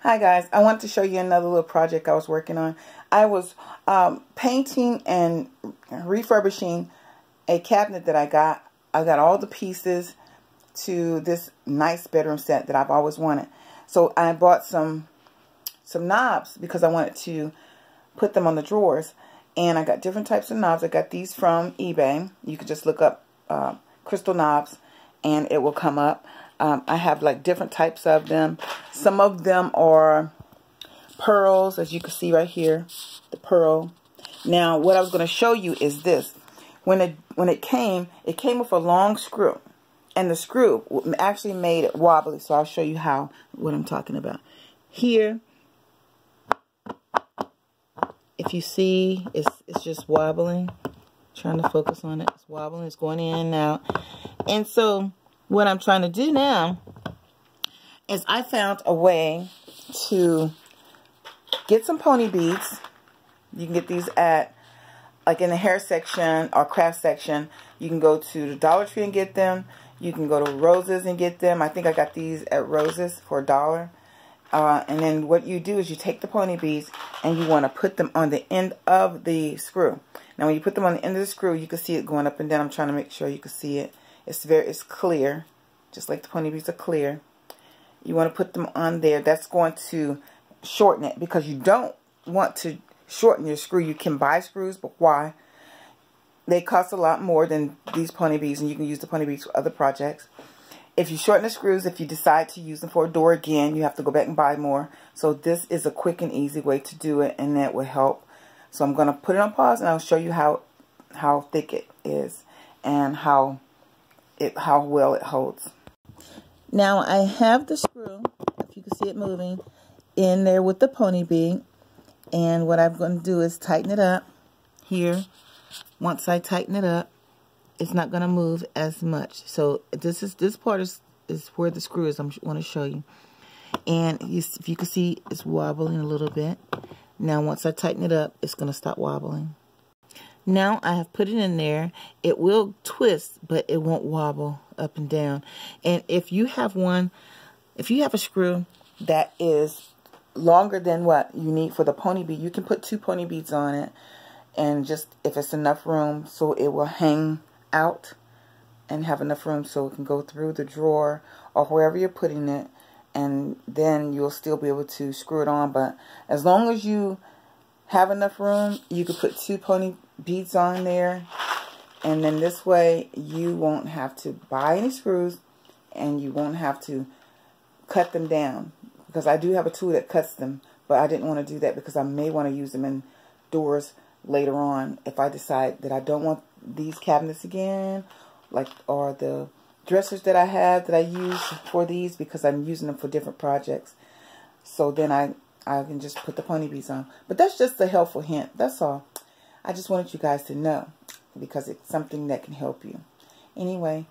Hi guys, I want to show you another little project I was working on. I was painting and refurbishing a cabinet that I got. I got all the pieces to this nice bedroom set that I've always wanted. So I bought some knobs because I wanted to put them on the drawers. And I got different types of knobs. I got these from eBay. You could just look up crystal knobs and it will come up. I have like different types of them. Some of them are pearls, as you can see right here, the pearl. Now, what I was going to show you is this. When it came with a long screw, and the screw actually made it wobbly. So I'll show you what I'm talking about. Here, if you see, it's just wobbling. Trying to focus on it. It's wobbling. It's going in and out. And so what I'm trying to do now is I found a way to get some pony beads. You can get these at, like in the hair section or craft section. You can go to the Dollar Tree and get them. You can go to Roses and get them. I think I got these at Roses for $1. And then what you do is you take the pony beads and you want to put them on the end of the screw. Now when you put them on the end of the screw, you can see it going up and down. I'm trying to make sure you can see it. It's clear, just like the pony beads are clear. You want to put them on there. That's going to shorten it because you don't want to shorten your screw. You can buy screws, but why? They cost a lot more than these pony beads, and you can use the pony beads for other projects. If you shorten the screws, if you decide to use them for a door again, you have to go back and buy more. So this is a quick and easy way to do it, and that will help. So I'm going to put it on pause, and I'll show you how thick it is and how well it holds. Now I have the screw, if you can see it moving, in there with the pony bead. And what I'm going to do is tighten it up here. Once I tighten it up, it's not going to move as much. So this part is where the screw is. I want to show you. And if you can see, it's wobbling a little bit. Now once I tighten it up, it's going to stop wobbling. Now I have put it in there. It will twist, but it won't wobble up and down. And if you have a screw that is longer than what you need for the pony bead, you can put 2 pony beads on it. And just, if it's enough room, so it will hang out and have enough room so it can go through the drawer or wherever you're putting it. And then you'll still be able to screw it on. But as long as you have enough room, you could put 2 pony beads on there, and then this way you won't have to buy any screws and you won't have to cut them down, because I do have a tool that cuts them, but I didn't want to do that because I may want to use them in doors later on if I decide that I don't want these cabinets again, or the dressers that I have that I use for these, because I'm using them for different projects. So then I can just put the pony beads on. But that's just a helpful hint. That's all. I just wanted you guys to know because it's something that can help you. Anyway,